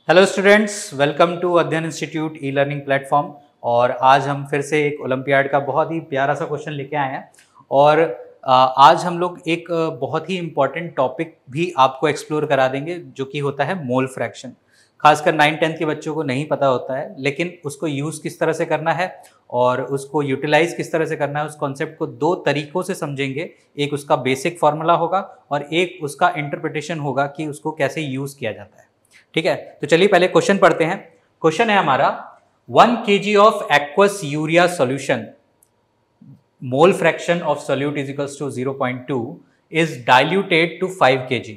Hello students, welcome to अध्ययन institute e learning platform. और आज हम फिर से एक ओलंपियाड का बहुत ही प्यारा सा क्वेश्चन लेके आए हैं। और आज हम लोग एक बहुत ही इम्पॉर्टेंट टॉपिक भी आपको एक्सप्लोर करा देंगे, जो कि होता है मोल फ्रैक्शन। खासकर 9-10 के बच्चों को नहीं पता होता है, लेकिन उसको यूज़ किस तरह से करना है और उसको यूटिलाइज किस तरह से करना है, उस कॉन्सेप्ट को दो तरीक़ों से समझेंगे। एक उसका बेसिक फार्मूला होगा और एक उसका इंटरप्रिटेशन होगा कि उसको कैसे यूज़ किया जाता है। ठीक है, तो चलिए पहले क्वेश्चन पढ़ते हैं। क्वेश्चन है हमारा 1 kg of aqueous urea solution, mole fraction of solute is equals to 0.2 is diluted to 5 kg।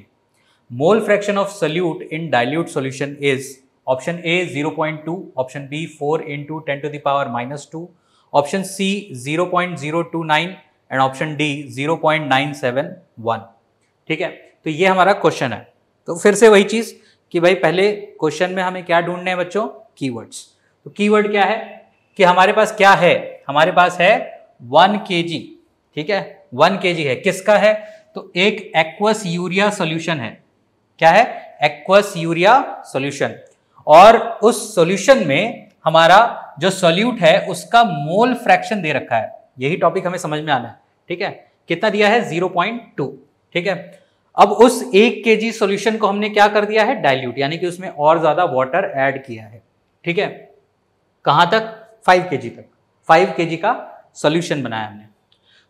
Mole fraction of solute in dilute solution is option A 0.2, option B 4 into 10 to the power -2, option C 0.029 and option D 0.971। ठीक है, तो ये हमारा question है। तो फिर से वही चीज कि भाई पहले क्वेश्चन में हमें क्या ढूंढने हैं बच्चों? कीवर्ड्स। तो कीवर्ड क्या है कि हमारे पास क्या है? हमारे पास है 1 kg। ठीक है, 1 kg है। किसका है? तो एक एक्वस यूरिया सॉल्यूशन है। क्या है? Aqueous urea solution. और उस सॉल्यूशन में हमारा जो सॉल्यूट है उसका मोल फ्रैक्शन दे रखा है। यही टॉपिक हमें समझ में आना है। ठीक है, कितना दिया है? 0.2। ठीक है, अब उस 1 kg सॉल्यूशन को हमने क्या कर दिया है? डाइल्यूट, यानी कि उसमें और ज्यादा वाटर ऐड किया है। ठीक है, कहां तक? 5 kg तक। 5 kg का सॉल्यूशन बनाया हमने।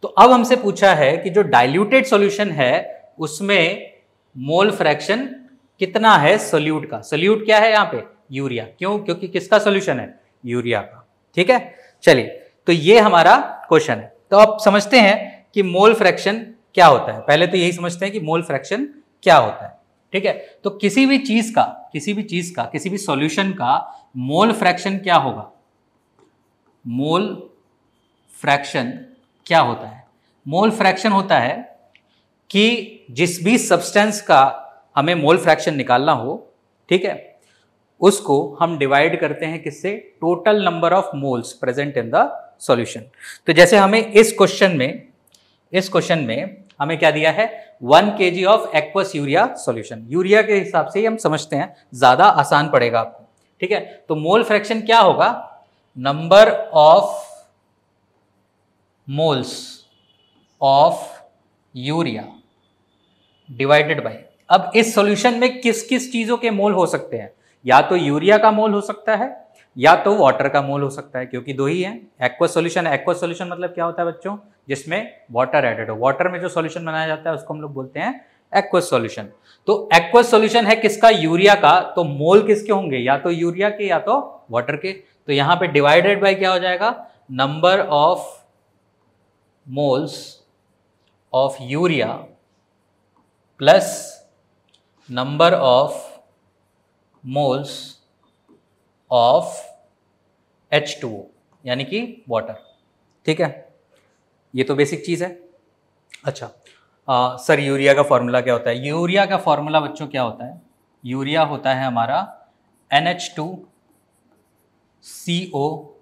तो अब हमसे पूछा है कि जो डाइल्यूटेड सॉल्यूशन है उसमें मोल फ्रैक्शन कितना है सॉल्यूट का। सॉल्यूट क्या है यहाँ पे? यूरिया। क्यों? क्योंकि किसका सॉल्यूशन है? यूरिया का। ठीक है, चलिए, तो ये हमारा क्वेश्चन है। तो अब समझते हैं कि मोल फ्रैक्शन क्या होता है। पहले तो यही समझते हैं कि मोल फ्रैक्शन क्या होता है। ठीक है, तो किसी भी सॉल्यूशन का मोल फ्रैक्शन क्या होगा? मोल फ्रैक्शन क्या होता है? मोल फ्रैक्शन होता है कि जिस भी सब्सटेंस का हमें मोल फ्रैक्शन निकालना हो, ठीक है, उसको हम डिवाइड करते हैं किससे? Total number of moles present in the solution. तो जैसे हमें इस क्वेश्चन में हमें क्या दिया है? 1 kg of aqueous urea solution. Urea के हिसाब से ही हम समझते हैं, ज्यादा आसान पड़ेगा आपको। ठीक है, तो मोल फ्रैक्शन क्या होगा? Number of moles of urea divided by. अब इस सॉल्यूशन में किस किस चीजों के मोल हो सकते हैं? या तो यूरिया का मोल हो सकता है या तो वाटर का मोल हो सकता है, क्योंकि दो ही है। एक्वस सॉल्यूशन है। एक्वस सॉल्यूशन मतलब क्या होता है बच्चों? जिसमें वाटर एडेड हो। वाटर में जो सॉल्यूशन बनाया जाता है उसको हम लोग बोलते हैं एक्वस सॉल्यूशन। तो एक्वस सॉल्यूशन है किसका? यूरिया का। तो मोल किसके होंगे? या तो यूरिया के या तो वाटर के। तो यहां पे डिवाइडेड बाय क्या हो जाएगा? Number of moles of urea plus number of moles of H2O, यानी कि वाटर। ठीक है, ये तो बेसिक चीज है। अच्छा, सर यूरिया का फॉर्मूला क्या होता है? यूरिया का फॉर्मूला बच्चों क्या होता है? यूरिया होता है हमारा NH2CO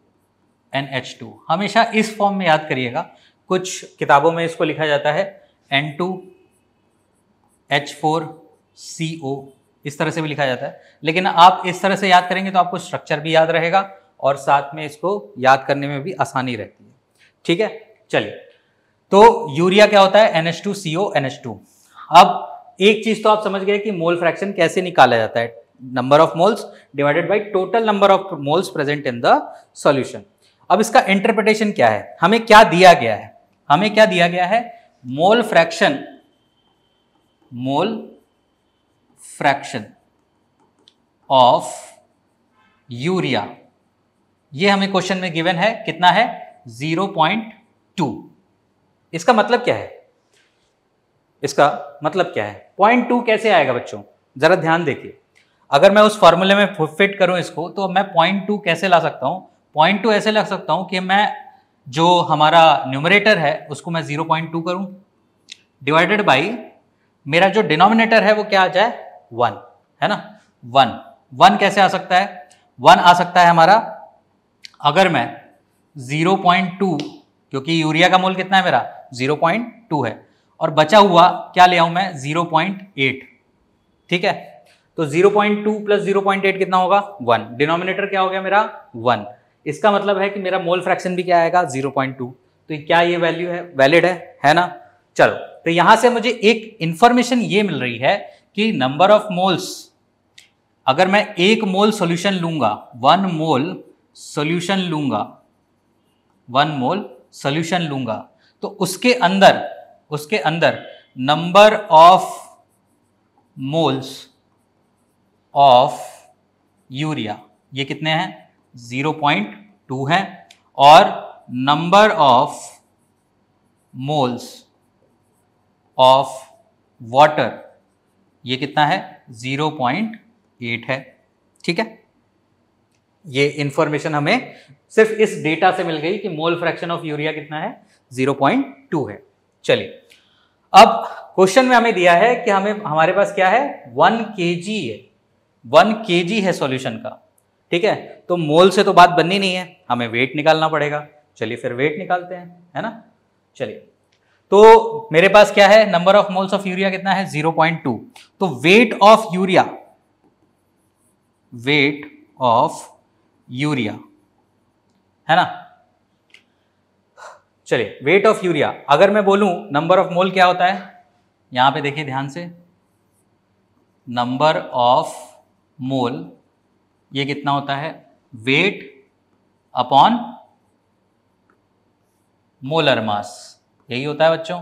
हमेशा इस फॉर्म में याद करिएगा। कुछ किताबों में इसको लिखा जाता है N2H4CO, इस तरह से भी लिखा जाता है। लेकिन आप इस तरह से याद करेंगे तो आपको स्ट्रक्चर भी याद रहेगा और साथ में इसको याद करने में भी आसानी रहती है। ठीक है, चलिए, तो यूरिया क्या होता है? NH2CO NH2। अब एक चीज तो आप समझ गए कि मोल फ्रैक्शन कैसे निकाला जाता है। Number of moles divided by total number of moles present in the solution. अब इसका इंटरप्रिटेशन क्या है? हमें क्या दिया गया है? हमें क्या दिया गया है? मोल फ्रैक्शन ऑफ यूरिया। ये हमें क्वेश्चन में गिवन है। कितना है? 0.2। इसका मतलब क्या है? इसका मतलब क्या है? 0.2 कैसे आएगा बच्चों? जरा ध्यान देखिए। अगर मैं उस फॉर्मूले में फिट करूं इसको, तो मैं 0.2 कैसे ला सकता हूं? 0.2 ऐसे ला सकता हूं कि मैं जो हमारा न्यूमरेटर है उसको मैं 0.2 करूं, डिवाइडेड बाई मेरा जो डिनोमिनेटर है वो क्या आ जाए? 1, है ना? 1 कैसे आ सकता है? 1 आ सकता है हमारा, अगर मैं 0.2, क्योंकि यूरिया का मोल कितना है मेरा? 0.2 है, और बचा हुआ क्या ले आऊं मैं? 0.8। ठीक है, तो 0.2 प्लस 0.8 कितना होगा 1। डिनोमिनेटर क्या हो गया मेरा 1। इसका मतलब है कि मेरा मोल फ्रैक्शन भी क्या आएगा 0.2। तो क्या ये वैल्यू है वैलिड है ना। चलो तो यहां से मुझे एक इंफॉर्मेशन ये मिल रही है कि नंबर ऑफ मोल्स, अगर मैं 1 मोल सॉल्यूशन लूंगा, 1 मोल सॉल्यूशन लूंगा, 1 मोल सॉल्यूशन लूंगा, तो उसके अंदर number of moles of urea ये कितने हैं 0.2 हैं, और number of moles of water ये कितना है 0.8 है। ठीक है, ये इंफॉर्मेशन हमें सिर्फ इस डेटा से मिल गई कि मोल फ्रैक्शन ऑफ यूरिया कितना है 0.2 है। चलिए अब क्वेश्चन में हमें दिया है कि हमारे पास क्या है 1 kg है, 1 kg है सॉल्यूशन का। ठीक है, तो मोल से तो बात बननी नहीं है, हमें वेट निकालना पड़ेगा। चलिए फिर वेट निकालते हैं, है ना। चलिए तो मेरे पास क्या है number of moles of urea कितना है 0.2। तो वेट ऑफ यूरिया है ना। चलिए वेट ऑफ यूरिया अगर मैं बोलूं नंबर ऑफ मोल क्या होता है, यहां पे देखिए ध्यान से, नंबर ऑफ मोल ये कितना होता है वेट अपॉन मोलर मास, यही होता है बच्चों।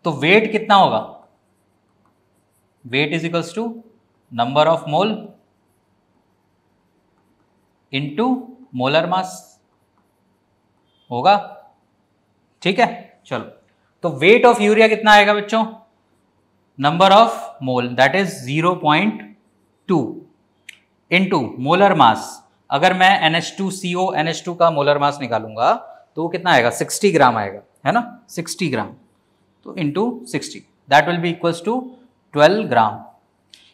तो वेट कितना होगा, weight is equals to number of mole into molar mass होगा। ठीक है, चलो तो वेट ऑफ यूरिया कितना आएगा बच्चों, number of mole that is 0.2 into molar मास। अगर मैं NH2CO NH2 का मोलर मास निकालूंगा तो वो कितना आएगा 60 ग्राम आएगा, है ना 60 ग्राम। तो into 60 that will be equals to 12 gram.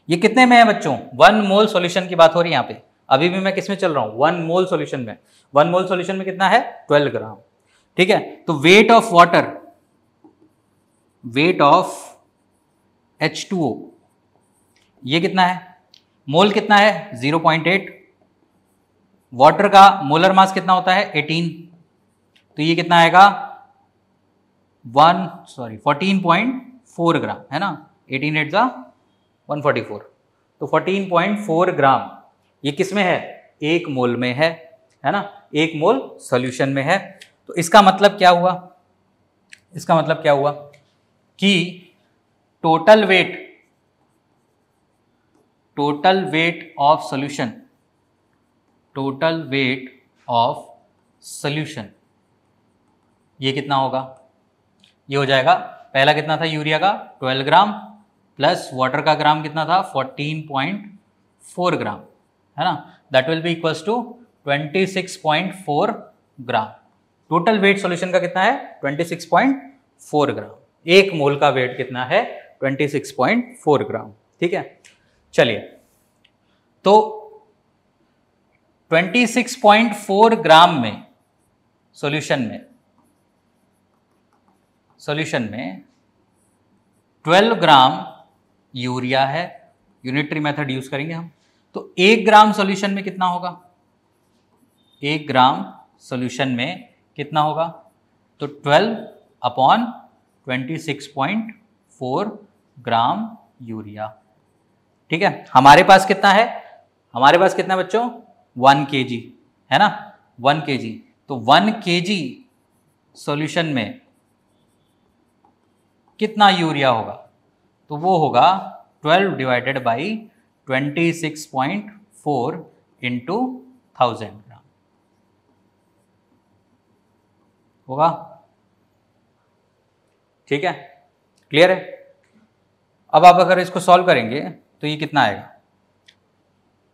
ये कितने में है बच्चों 1 मोल सॉल्यूशन की बात हो रही है यहाँ पे। अभी भी मैं किस में चल रहा हूं 1 मोल सॉल्यूशन में। 1 मोल सॉल्यूशन में कितना है 12 ग्राम। ठीक है, तो weight of water, weight of H2O ये कितना है, मोल कितना है 0.8, वाटर का मोलर मास कितना होता है 18, तो ये कितना आएगा 14.4 ग्राम, है ना 18 8 जा 144, तो 14.4 ग्राम ये किस में है 1 मोल में है ना, 1 मोल सॉल्यूशन में है। तो इसका मतलब क्या हुआ, इसका मतलब क्या हुआ कि total weight of solution, total weight of solution ये कितना होगा, ये हो जाएगा, पहला कितना था यूरिया का 12 ग्राम प्लस वाटर का ग्राम कितना था 14.4 ग्राम, है ना, that will be equals to 26.4 gram. Total weight solution का कितना है 26.4 ग्राम, 1 मोल का वेट कितना है 26.4 ग्राम। ठीक है, चलिए तो 26.4 ग्राम में सॉल्यूशन में 12 ग्राम यूरिया है, यूनिटरी मेथड यूज करेंगे हम। तो 1 ग्राम सॉल्यूशन में कितना होगा, 1 ग्राम सॉल्यूशन में कितना होगा, तो 12 अपॉन 26.4 ग्राम यूरिया। ठीक है, हमारे पास कितना है, हमारे पास कितना बच्चों 1 kg है ना, 1 kg। तो 1 kg सॉल्यूशन में कितना यूरिया होगा, तो वो होगा 12 डिवाइडेड बाई 26.4 इंटू 1000 ग्राम होगा। ठीक है, क्लियर है। अब आप अगर इसको सॉल्व करेंगे तो ये कितना आएगा,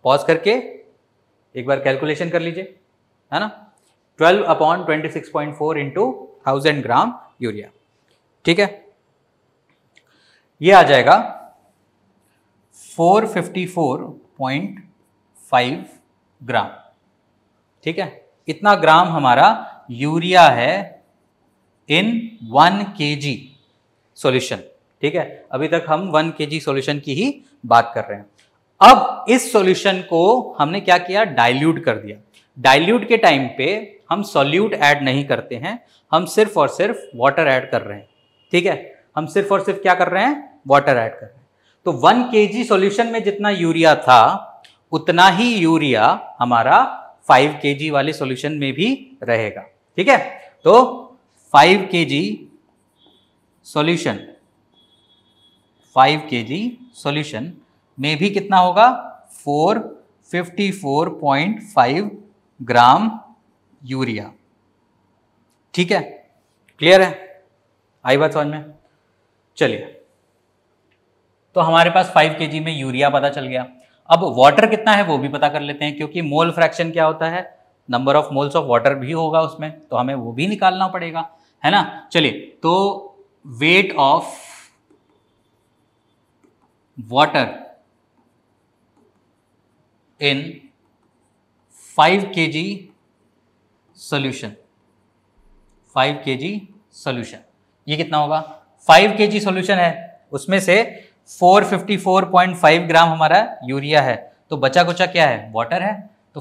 पॉज करके एक बार कैलकुलेशन कर लीजिए, है ना, 12 अपॉन 26.4 इंटू 1000 ग्राम यूरिया। ठीक है, ये आ जाएगा 454.5 ग्राम। ठीक है, इतना ग्राम हमारा यूरिया है इन 1 kg सॉल्यूशन। ठीक है, अभी तक हम 1 kg सॉल्यूशन की ही बात कर रहे हैं। अब इस सॉल्यूशन को हमने क्या किया, डाइल्यूट कर दिया। डाइल्यूट के टाइम पे हम सॉल्यूट ऐड नहीं करते हैं, हम सिर्फ और सिर्फ वाटर ऐड कर रहे हैं। ठीक है, हम सिर्फ और सिर्फ क्या कर रहे हैं, वाटर ऐड कर रहे हैं। तो 1 kg सॉल्यूशन में जितना यूरिया था उतना ही यूरिया हमारा 5 kg वाले सॉल्यूशन में भी रहेगा। ठीक है, तो 5 kg सॉल्यूशन, 5 kg सॉल्यूशन में भी कितना होगा, 454.5 ग्राम यूरिया। ठीक है, क्लियर है, आई बात समझ में? चलिए, तो हमारे पास 5 kg में यूरिया पता चल गया। अब वाटर कितना है वो भी पता कर लेते हैं, क्योंकि मोल फ्रैक्शन क्या होता है, number of moles of water भी होगा उसमें, तो हमें वो भी निकालना पड़ेगा, है ना। चलिए, तो weight of water in 5 kg solution, 5 kg solution, ये कितना होगा, 5 kg सॉल्यूशन है, उसमें से 454.5 ग्राम हमारा यूरिया है, तो बचा कुचा क्या है, वाटर है। तो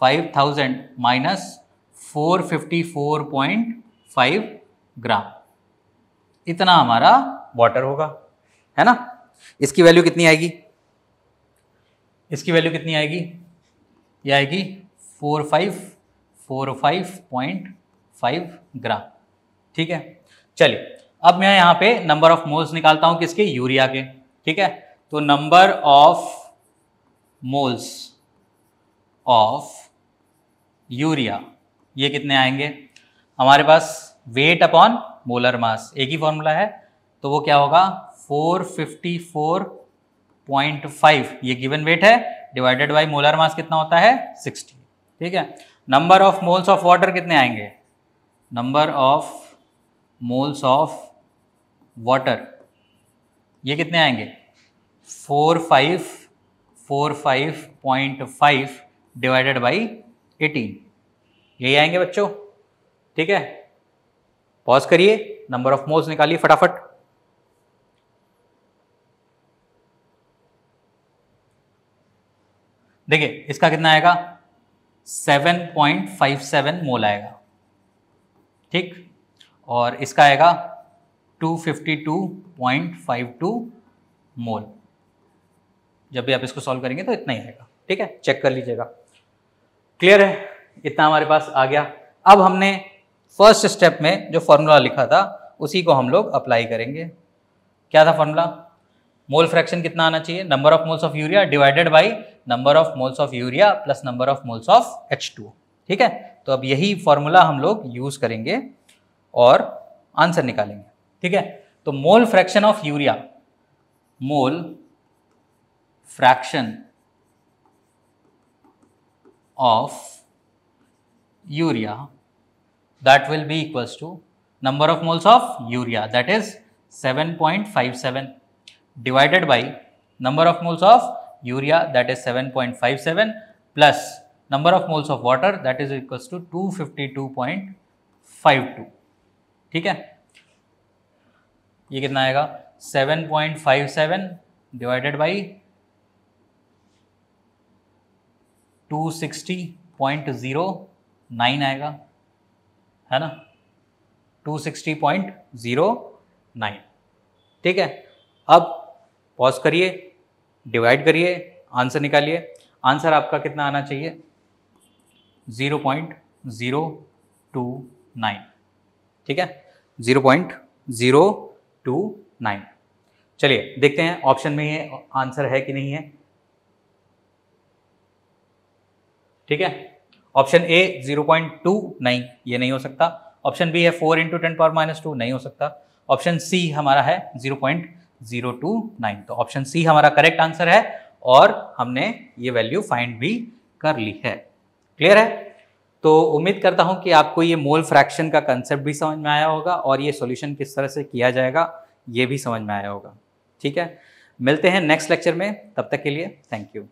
5000 माइनस 454.5 ग्राम, इतना हमारा वाटर होगा, है ना। इसकी वैल्यू कितनी आएगी, इसकी वैल्यू कितनी आएगी, ये आएगी 4545.5 ग्राम। ठीक है, चलिए, अब मैं यहाँ पे नंबर ऑफ मोल्स निकालता हूँ किसके, यूरिया के। ठीक है, तो number of moles of urea, ये कितने आएंगे हमारे पास, वेट अपॉन मोलर मास, एक ही फॉर्मूला है, तो वो क्या होगा, 454.5, ये गिवन वेट है, डिवाइडेड बाय मोलर मास कितना होता है, 60। ठीक है, number of moles of water कितने आएंगे, number of moles of water, ये कितने आएंगे, 4545.5 डिवाइडेड बाई 18, यही आएंगे बच्चों। ठीक है, पॉज करिए, नंबर ऑफ मोल्स निकालिए फटाफट। देखिए, इसका कितना आएगा, 7.57 मोल आएगा। ठीक, और इसका आएगा 252.52 मोल। जब भी आप इसको सॉल्व करेंगे तो इतना ही आएगा। ठीक है, चेक कर लीजिएगा। क्लियर है, इतना हमारे पास आ गया। अब हमने फर्स्ट स्टेप में जो फॉर्मूला लिखा था उसी को हम लोग अप्लाई करेंगे। क्या था फॉर्मूला, मोल फ्रैक्शन कितना आना चाहिए, number of moles of urea divided by number of moles of urea plus number of moles of H2। ठीक है, तो अब यही फॉर्मूला हम लोग यूज करेंगे और आंसर निकालेंगे। ठीक है, तो मोल fraction of urea, mole fraction of urea, that will be equals to number of moles of urea, that is 7.57 divided by number of moles of urea, that is 7.57 plus number of moles of water, that is equals to 252.52। ठीक है, ये कितना आएगा, 7.57 divided by 260.09 आएगा, है ना, 260.09। ठीक है, अब पॉज करिए, डिवाइड करिए, आंसर निकालिए। आंसर आपका कितना आना चाहिए, 0.029। ठीक है, 0.029। चलिए देखते हैं ऑप्शन में ये आंसर है कि नहीं है। ठीक है, ऑप्शन ए 0.29, ये नहीं हो सकता। ऑप्शन बी है 4 × 10⁻², नहीं हो सकता। ऑप्शन सी हमारा है 0.029, तो ऑप्शन सी हमारा करेक्ट आंसर है और हमने ये वैल्यू फाइंड भी कर ली है। क्लियर है, तो उम्मीद करता हूं कि आपको ये मोल फ्रैक्शन का कंसेप्ट भी समझ में आया होगा और ये सॉल्यूशन किस तरह से किया जाएगा ये भी समझ में आया होगा। ठीक है, मिलते हैं नेक्स्ट लेक्चर में, तब तक के लिए थैंक यू।